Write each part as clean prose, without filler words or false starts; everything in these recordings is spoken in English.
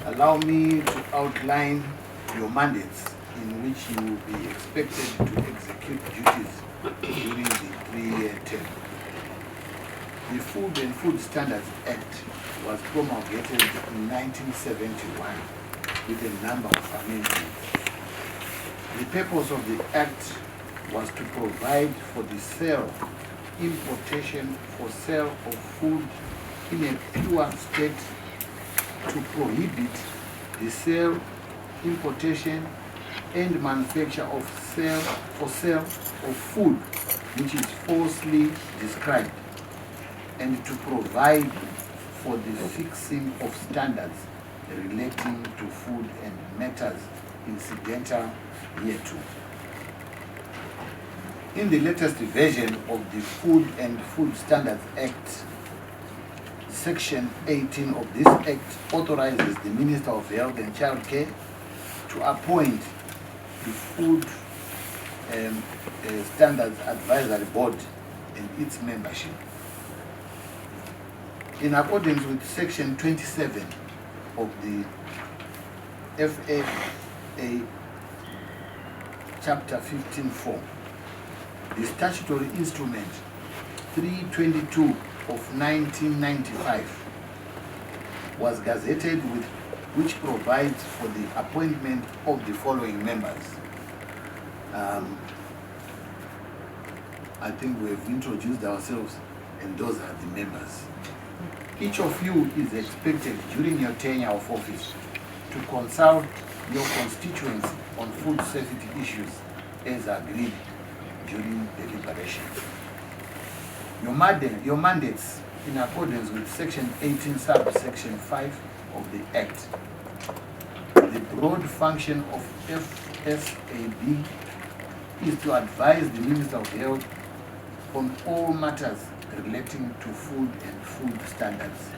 Allow me to outline your mandates in which you will be expected to execute duties during the 3-year term. The Food and Food Standards Act was promulgated in 1971 with a number of amendments. The purpose of the Act was to provide for the sale, importation for sale of food in a pure state, to prohibit the sale, importation, and manufacture of sale of food which is falsely described, and to provide for the fixing of standards relating to food and matters incidental hereto. In the latest version of the Food and Food Standards Act, Section 18 of this Act authorizes the Minister of Health and Childcare to appoint the Food Standards Advisory Board and its membership. In accordance with Section 27 of the FAA Chapter 15.4, the statutory instrument 322 of 1995 was gazetted, with which provides for the appointment of the following members. I think we have introduced ourselves, and those are the members. Each of you is expected during your tenure of office to consult your constituents on food safety issues as agreed during deliberations. Your mandates, in accordance with Section 18, subsection 5 of the Act. The broad function of FSAB is to advise the Minister of Health on all matters relating to food and food standards.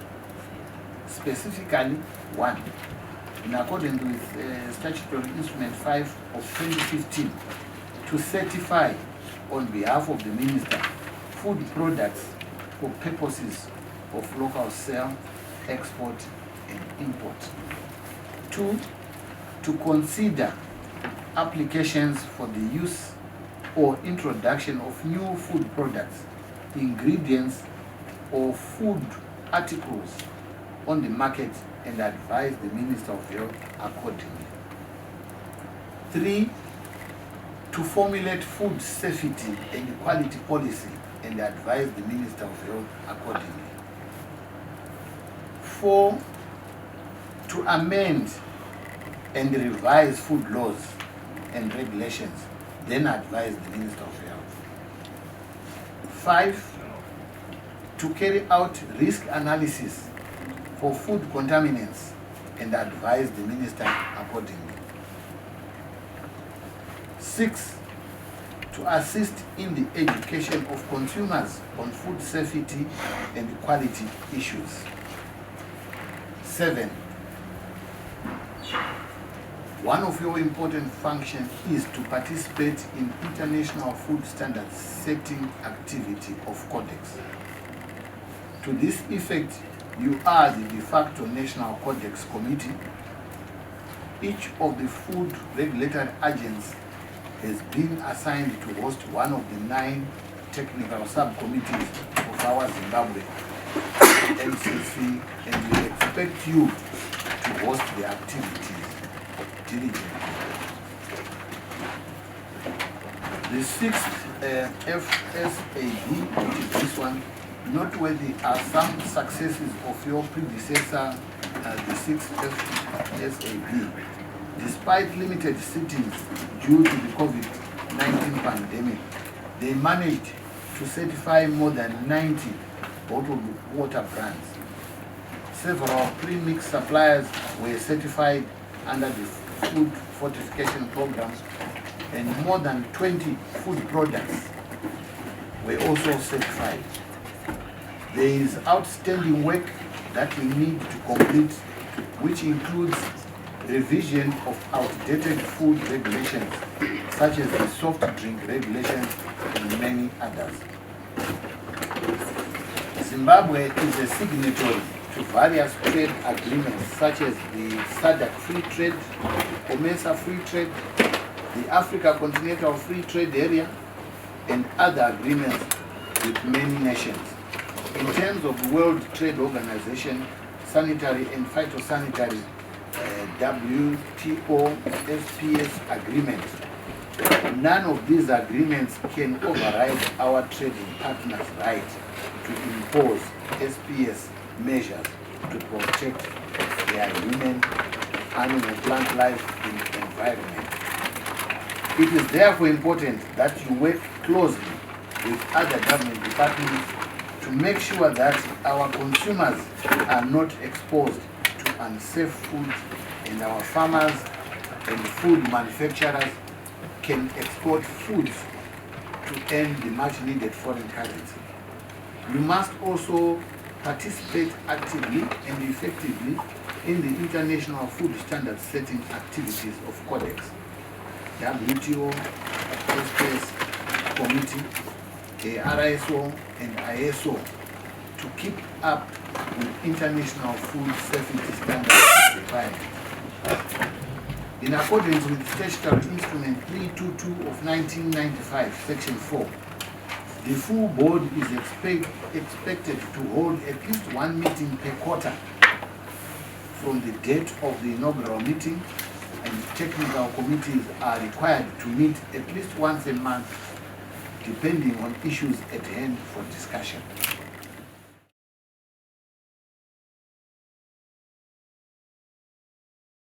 Specifically, 1. In accordance with Statutory Instrument 5 of 2015, to certify on behalf of the Minister food products for purposes of local sale, export, and import. 2. To consider applications for the use or introduction of new food products, ingredients, or food articles on the market and advise the Minister of Health accordingly. 3. To formulate food safety and quality policy and advise the Minister of Health accordingly. 4. To amend and revise food laws and regulations, then advise the Minister of Health. 5. To carry out risk analysis for food contaminants and advise the Minister accordingly. 6. To assist in the education of consumers on food safety and quality issues. 7. One of your important functions is to participate in international food standards setting activity of Codex. To this effect, you are the de facto National Codex Committee. Each of the food regulatory agents has been assigned to host one of the 9 technical subcommittees of our Zimbabwe MCC, and we expect you to host the activities diligently. The 6th FSAB, which is this one, noteworthy are some successes of your predecessor, the 6th FSAB. Despite limited sittings due to the COVID-19 pandemic, they managed to certify more than 90 bottled water brands. Several pre-mix suppliers were certified under the food fortification program, and more than 20 food products were also certified. There is outstanding work that we need to complete, which includes revision of outdated food regulations, such as the soft drink regulations and many others. Zimbabwe is a signatory to various trade agreements such as the SADC Free Trade, COMESA Free Trade, the Africa Continental Free Trade Area, and other agreements with many nations. In terms of the World Trade Organization, sanitary and phytosanitary WTO SPS agreements, none of these agreements can override our trading partners' right to impose SPS measures to protect their human, animal, plant life and environment. It is therefore important that you work closely with other government departments to make sure that our consumers are not exposed to unsafe food, and our farmers and food manufacturers can export foods to earn the much needed foreign currency. You must also participate actively and effectively in the international food standard setting activities of Codex, WTO, SPS Committee, RSO and ISO to keep up with international food safety standards requirements. In accordance with Statutory Instrument 322 of 1995, Section 4, the full board is expected to hold at least one meeting per quarter from the date of the inaugural meeting, and technical committees are required to meet at least once a month, depending on issues at hand for discussion.